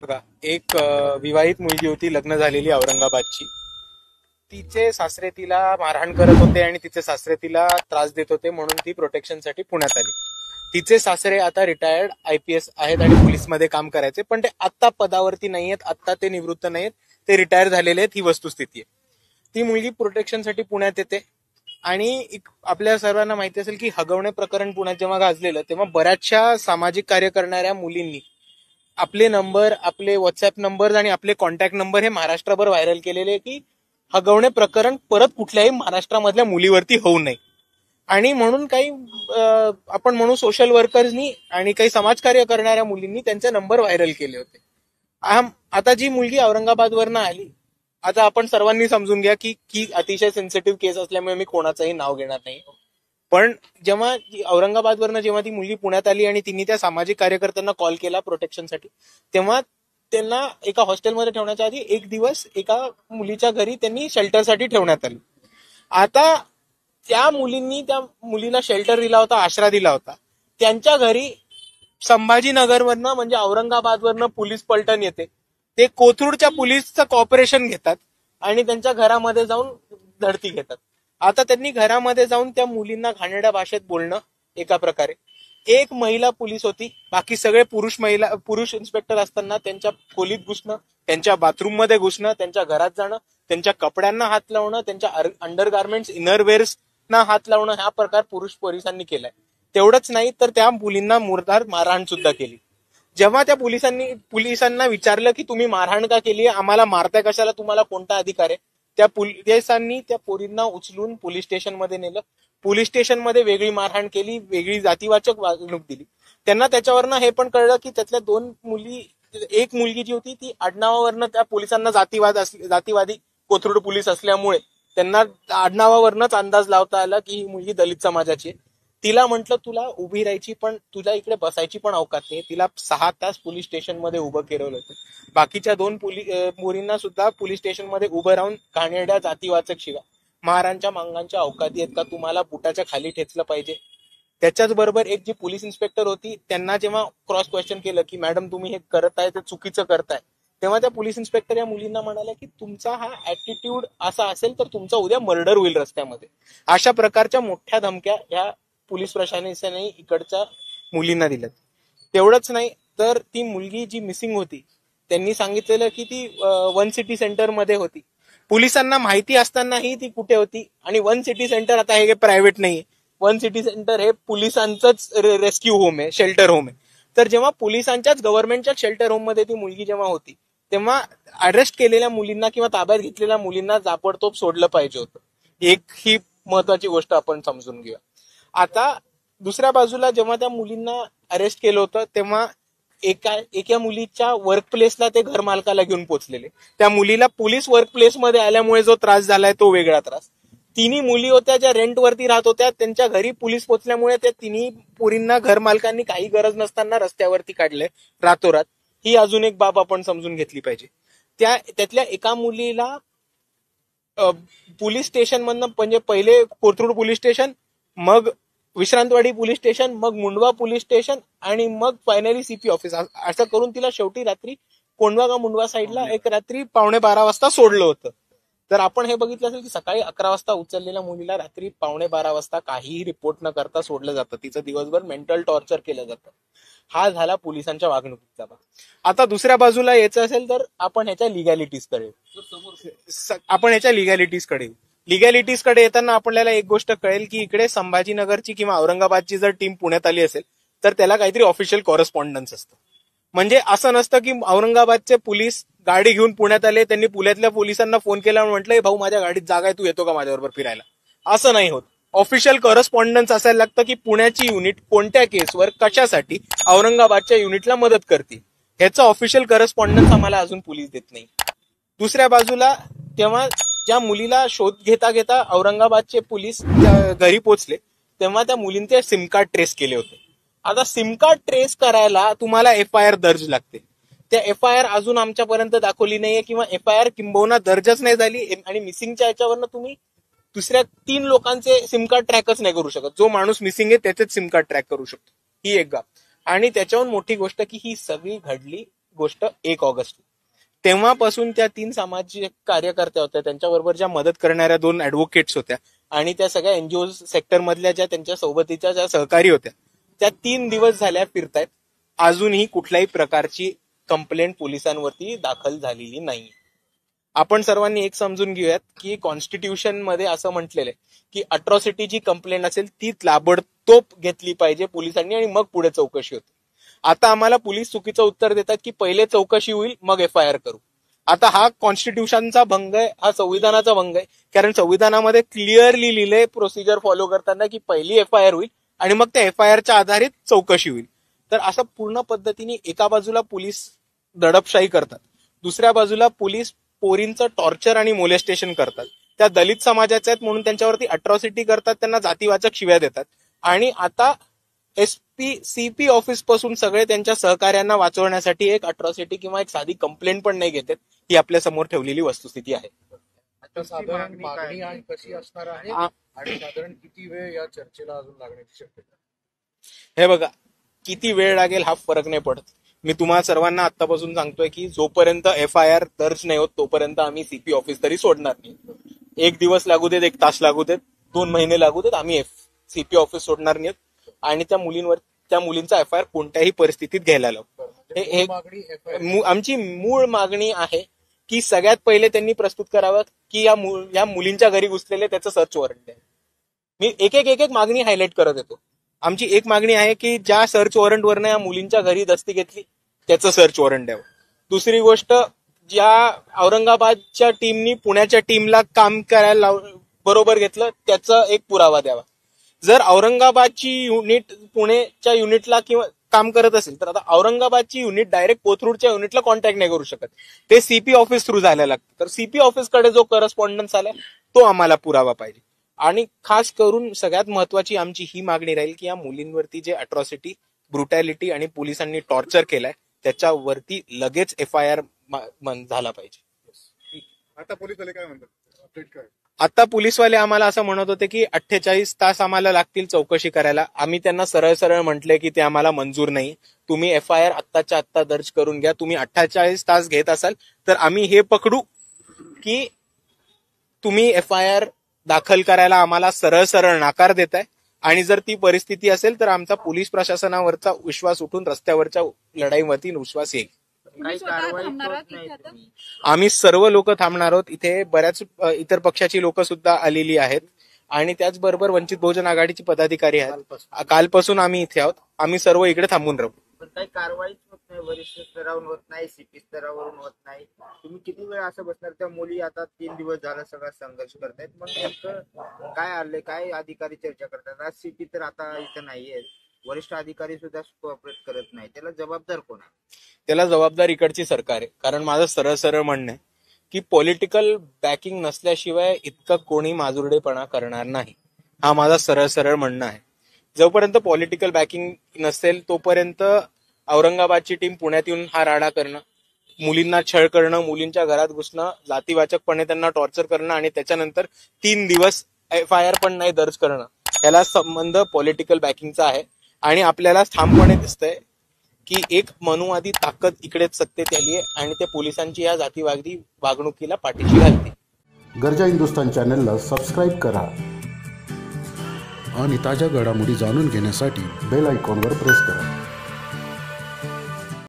बघा, एक विवाहित मुलगी होती, लग्न झालेली औरंगाबादची. तिचे सासरे तिला मारहाण करत होते आणि तिचे सासरे तिला त्रास देत होते, म्हणून ती प्रोटेक्शनसाठी पुण्यात आली. तिचे सासरे आता रिटायर्ड IPS आहेत आणि पोलीसमध्ये काम करायचे, पण ते आत्ता पदावरती नाहीयेत, आत्ता ते निवृत्त नाहीयेत, ते रिटायर झालेले आहेत. ही वस्तुस्थिती आहे. ती मुलगी प्रोटेक्शनसाठी पुण्यात येते आणि आपल्या सर्वांना माहिती असेल की हगवणे प्रकरण पुण्यात जेव्हा गाजलेलं, तेव्हा बऱ्याचशा सामाजिक कार्य करणाऱ्या मुलींनी आपले नंबर, आपले व्हॉट्सअप नंबर आणि आपले कॉन्टॅक्ट नंबर हे महाराष्ट्रभर व्हायरल केलेले, की हगवणे प्रकरण परत कुठल्याही महाराष्ट्रामधल्या मुलीवरती होऊ नये. आणि म्हणून काही आपण म्हणू सोशल वर्कर्सनी आणि काही समाजकार्य करणाऱ्या मुलींनी त्यांचे नंबर व्हायरल केले होते. आता जी मुलगी औरंगाबादवरनं आली, आता आपण सर्वांनी समजून घ्या की की अतिशय सेन्सिटिव्ह केस असल्यामुळे मी कोणाचंही नाव घेणार नाही. पण जेव्हा औरंगाबादवरनं जेव्हा ती मुलगी पुण्यात आली आणि तिने त्या सामाजिक कार्यकर्त्यांना कॉल केला प्रोटेक्शनसाठी, तेव्हा त्यांना एका हॉस्टेलमध्ये ठेवण्याच्या आधी एक दिवस एका मुलीच्या घरी त्यांनी शेल्टरसाठी ठेवण्यात आलं. आता त्या मुलींनी त्या मुलीला शेल्टर दिला होता, आसरा दिला होता. त्यांच्या घरी संभाजीनगरवरनं म्हणजे औरंगाबादवरनं पोलीस पलटण येते. ते कोथरूडच्या पोलीसचं कॉपरेशन घेतात आणि त्यांच्या घरामध्ये जाऊन धडती घेतात. आता त्यांनी घरामध्ये जाऊन त्या मुलींना घाणेरड्या भाषेत बोलणं, एका प्रकारे. एक महिला पोलीस होती, बाकी सगळे पुरुष इन्स्पेक्टर असताना त्यांच्या खोलीत घुसणं, त्यांच्या बाथरूम मध्ये घुसणं, त्यांच्या घरात जाणं, त्यांच्या कपड्यांना हात लावणं, त्यांच्या अंडरगार्मेंट्स इनरवेअर्सना हात लावणं, हा प्रकार पुरुष पोलिसांनी केलाय. तेवढंच नाही तर त्या मुलींना मुर्दार मारहाण सुद्धा केली. जेव्हा त्या पोलिसांना विचारलं की तुम्ही मारहाण का केली, आम्हाला मारताय कशाला, तुम्हाला कोणता अधिकार आहे, त्या पोलिसांनी त्या पोरींना उचलून पोलीस स्टेशनमध्ये नेलं. पोलीस स्टेशनमध्ये वेगळी मारहाण केली, वेगळी जातीवाचक वागणूक दिली. त्यांना त्याच्यावरनं हे पण कळलं की त्यातल्या दोन मुली, एक मुलगी जी होती ती आडनावावरनं त्या पोलिसांना जातीवादी कोथरूड पोलीस असल्यामुळे त्यांना आडनावावरनच अंदाज लावता आला की ही मुलगी दलित समाजाची आहे. तिला म्हटलं तुला उभी राहायची पण तुला इकडे बसायची पण अवकात नाही. तिला 6 तास पोलीस स्टेशनमध्ये उभं केलं होतं. बाकीच्या दोन मुलींना सुद्धा पोलीस स्टेशनमध्ये उभं राहून घाणेरड्या जातीवाचक शिवा, महारांच्या मांगांच्या अवकाती आहेत का, तुम्हाला बुटाच्या खाली ठेचलं पाहिजे. त्याच्याच बरोबर एक जी पोलीस इन्स्पेक्टर होती, त्यांना जेव्हा क्रॉस क्वेश्चन केलं की मॅडम तुम्ही हे करत आहे ते चुकीचं करताय, तेव्हा त्या पोलीस इन्स्पेक्टर या मुलींना म्हणाल्या की तुमचा हा ऍटिट्यूड असा असेल तर तुमचा उद्या मर्डर होईल रस्त्यामध्ये. अशा प्रकारच्या मोठ्या धमक्या या पोलीस प्रशासनाने इकडच्या मुलींना दिल्यात. तेवढंच नाही तर ती मुलगी जी मिसिंग होती, त्यांनी सांगितलेलं की ती वन सिटी सेंटर मध्ये होती. पोलिसांना माहिती असतानाही ती कुठे होती. आणि वन सिटी सेंटर आता हे प्रायव्हेट नाहीये, वन सिटी सेंटर हे पोलिसांचंच रेस्क्यू होम आहे, शेल्टर होम आहे. तर जेव्हा पोलिसांच्याच गव्हर्नमेंटच्या शेल्टर होम मध्ये ती मुलगी जेव्हा होती, तेव्हा अरेस्ट केलेल्या मुलींना किंवा ताब्यात घेतलेल्या मुलींना ताबडतोब सोडलं पाहिजे होतं. एक ही महत्वाची गोष्ट आपण समजून घेऊया. आता दुसऱ्या बाजूला जेव्हा त्या मुलींना अरेस्ट केलं होतं, तेव्हा एका मुलीच्या वर्क प्लेसला ते घर मालकाला घेऊन पोहोचलेले. त्या मुलीला पोलीस वर्क प्लेसमध्ये आल्यामुळे जो त्रास झालाय तो वेगळा त्रास. तिन्ही मुली होत्या ज्या रेंटवरती राहत होत्या, त्यांच्या घरी पोलीस पोहोचल्यामुळे त्या तिन्ही पोरींना घर मालकांनी काही गरज नसताना रस्त्यावरती काढले रातोरात. ही अजून एक बाब आपण समजून घेतली पाहिजे. त्यातल्या एका मुलीला पोलीस स्टेशन मधनं, म्हणजे पहिले कोथरूड पोलीस स्टेशन, मग विश्रांतवाडी पोलीस स्टेशन, मग मुंडवा पोलीस स्टेशन आणि मग फायनली CP ऑफिस, असं करून तिला शेवटी रात्री कोंडवा का मुंडवा साईडला एक रात्री 11:15 वाजता सोडलं होतं. तर आपण हे बघितलं असेल की सकाळी 11 वाजता उचललेल्या मुलीला रात्री 11:15 वाजता काहीही रिपोर्ट न करता सोडलं जातं. तिचं दिवसभर मेंटल टॉर्चर केलं जातं. हा झाला पोलिसांच्या वागणुकीचा भाग. आता दुसऱ्या बाजूला यायचं असेल तर आपण ह्याच्या लिगॅलिटीजकडे लिगॅलिटीजकडे येताना आपल्याला एक गोष्ट कळेल की इकडे संभाजीनगरची किंवा औरंगाबादची जर टीम पुण्यात आली असेल तर त्याला काहीतरी ऑफिशियल कॉरेस्पॉन्डन्स असतं. म्हणजे असं नसतं की औरंगाबादचे पोलीस गाडी घेऊन पुण्यात आले, त्यांनी पुण्यातल्या पोलिसांना फोन केला आणि म्हटलं भाऊ माझ्या गाडीत जागा आहे, तू येतो का माझ्याबरोबर फिरायला. असं नाही होत. ऑफिशियल कॉरेस्पॉन्डन्स असायला लागतं की पुण्याची युनिट कोणत्या केसवर कशासाठी औरंगाबादच्या युनिटला मदत करते. ह्याचं ऑफिशियल कॉरेस्पॉन्डन्स आम्हाला अजून पोलीस देत नाही. दुसऱ्या बाजूला तेव्हा ज्या मुलीला शोध घेता घेता औरंगाबादचे पोलीस घरी पोहोचले, तेव्हा त्या मुलींचे सिम कार्ड ट्रेस केले होते. आता सिम कार्ड ट्रेस करायला तुम्हाला FIR दर्ज लागते. त्या FIR अजून आमच्यापर्यंत दाखवली नाहीये किंवा FIR किंबहुना दर्जच नाही झाली. आणि मिसिंगच्या याच्यावरनं तुम्ही दुसऱ्या 3 लोकांचे सिम कार्ड ट्रॅकच नाही करू शकत. जो माणूस मिसिंग आहे त्याचेच सिम कार्ड ट्रॅक करू शकतो. ही एक बाब. आणि त्याच्याहून मोठी गोष्ट की ही सगळी घडली गोष्ट 1 ऑगस्ट. तेव्हापासून त्या 3 सामाजिक कार्यकर्त्या होत्या, त्यांच्याबरोबर ज्या मदत करणाऱ्या 2 ऍडव्होकेट्स होत्या आणि त्या सगळ्या एनजीओ सेक्टर मधल्या ज्या त्यांच्या सोबतीच्या ज्या सहकारी होत्या, त्या 3 दिवस झाल्या फिरतायत. अजूनही कुठल्याही प्रकारची कंप्लेंट पोलिसांवरती दाखल झालेली नाही. आपण सर्वांनी एक समजून घेऊयात की कॉन्स्टिट्यूशन मध्ये असं म्हटलेलं आहे की अट्रॉसिटीची कंप्लेंट असेल ती ताबडतोब घेतली पाहिजे पोलिसांनी आणि मग पुढे चौकशी होते. आता आम्हाला पोलीस चुकीचं उत्तर देतात की पहिले चौकशी होईल मग FIR करू. आता हा कॉन्स्टिट्यूशनचा भंग आहे, हा संविधानाचा भंग आहे. कारण संविधानामध्ये क्लिअरली लिहिलंय प्रोसिजर फॉलो करताना की पहिली FIR होईल आणि मग त्या FIRच्या आधारित चौकशी होईल. तर असं पूर्ण पद्धतीने एका बाजूला पोलीस दडपशाही करतात, दुसऱ्या बाजूला पोलीस पोरींचं टॉर्चर आणि मोलेस्टेशन करतात. त्या दलित समाजाच्या आहेत म्हणून त्यांच्यावरती अट्रॉसिटी करतात, त्यांना जातीवाचक शिव्या देतात. आणि आता CP ऑफिस पासून सगळे त्यांच्या सहकार्यांना वाचवण्यासाठी एक अट्रॉसिटी किंवा एक साधी कंप्लेंट पण नाही घेतात. ही आपल्या समोर ठेवलेली वस्तुस्थिती आहे. आता साधारण मागणी आणि कशी असणार आहे आणि साधारण किती वेळ या चर्चेला अजून लागण्याची शक्यता? हे बघा, किती वेळ लागेल हा फरक नाही पडत. मी तुम्हाला सर्वांना आतापासून सांगतोय की जोपर्यंत FIR दर्ज नाही होत तोपर्यंत आम्ही CP ऑफिस तरी सोडणार नाही. 1 दिवस लागू देत, 1 तास लागू देत, 2 महिने लागू देत, आम्ही CP ऑफिस सोडणार नाहीत आणि त्या मुलींचा FIR कोणत्याही परिस्थितीत घ्यायला लावू. आमची मूळ मागणी आहे की सगळ्यात पहिले त्यांनी प्रस्तुत करावं की या मुलींच्या घरी घुसलेले त्याचं सर्च वॉरंट आहे. मी एक एक मागणी हायलाइट करत येतो. आमची एक मागणी आहे की ज्या सर्च वॉरंटवरनं या मुलींच्या घरी दस्ती घेतली त्याचं सर्च वॉरंट द्यावं. दुसरी गोष्ट, ज्या औरंगाबादच्या टीमनी पुण्याच्या टीमला काम करायला बरोबर घेतलं त्याचा एक पुरावा द्यावा. जर औरंगाबादची युनिट पुणेच्या युनिटला किंवा काम करत असेल तर आता औरंगाबादची युनिट डायरेक्ट कोथरूडच्या युनिटला कॉन्टॅक्ट नाही करू शकत, ते CP ऑफिस थ्रू जायला लागतं. तर CP ऑफिसकडे जो करस्पॉन्डन्स आलाय तो आम्हाला पुरावा पाहिजे. आणि खास करून सगळ्यात महत्वाची आमची ही मागणी राहील की या मुलींवरती जे अट्रॉसिटी, ब्रुटॅलिटी आणि पोलिसांनी टॉर्चर केलाय त्याच्यावरती लगेच FIR झाला पाहिजे. आता पोलीसवाले काय म्हणतात, अपडेट काय? आता पोलीसवाले आम्हाला असं म्हणत होते की 48 तास आम्हाला लागतील चौकशी करायला. आम्ही त्यांना सरळ म्हटले की ते आम्हाला मंजूर नाही. तुम्ही FIR आत्ताच्या आत्ता दर्ज करून घ्या. तुम्ही 48 तास घेत असाल तर आम्ही हे पकडू की तुम्ही FIR दाखल करायला आम्हाला सरळ नकार देताय. आणि जर ती परिस्थिती असेल तर आमचा पोलीस प्रशासनावरचा विश्वास उठून रस्त्यावरच्या लढाईवरती विश्वास येईल. आम्ही सर्व लोक थांबणार आहोत. इथे बऱ्याच इतर पक्षाची लोक सुद्धा आलेली आहेत आणि त्याचबरोबर वंचित बहुजन आघाडीचे पदाधिकारी आहेत. कालपासून आम्ही इथे आहोत. आम्ही सर्व इकडे थांबून राहू. पण काही कारवाईच होत नाही, वरिष्ठ स्तरावरून होत नाही, CP स्तरावरून होत नाही. तुम्ही किती वेळ असं बसणार? त्या मुली आता 3 दिवस झाला सगळा संघर्ष करतायत. मग नेमकं काय आलंय, काय अधिकारी चर्चा करतात? आज CP तर आता इथं नाहीये, वरिष्ठ अधिकारी सुद्धा कोऑपरेट करत नाही. त्याला जबाबदार कोण आहे? त्याला जबाबदार इकडची सरकार आहे. कारण माझं सरळ म्हणणं आहे की पॉलिटिकल बॅकिंग नसल्याशिवाय इतकं कोणी माजुरडेपणा करणार नाही. हा माझा सरळ म्हणणं आहे. जोपर्यंत पॉलिटिकल बॅकिंग नसेल तोपर्यंत औरंगाबादची टीम पुण्यात येऊन हा राडा करणं, मुलींना छळ करणं, मुलींच्या घरात घुसणं, जातीवाचकपणे त्यांना टॉर्चर करणं आणि त्याच्यानंतर 3 दिवस FIR पण नाही दर्ज करणं, याला संबंध पॉलिटिकल बॅकिंगचा आहे. आणि आपल्याला ठामपणे दिसतंय की एक मनुवादी ताकद इकडेच सत्तेत आली आहे आणि ते पोलिसांची या जातीवादी वागणुकीला पाठीशी घालते. गरजा हिंदुस्तान चॅनलला सबस्क्राईब करा आणि ताज्या घडामोडी जाणून घेण्यासाठी बेल आयकॉनवर प्रेस करा.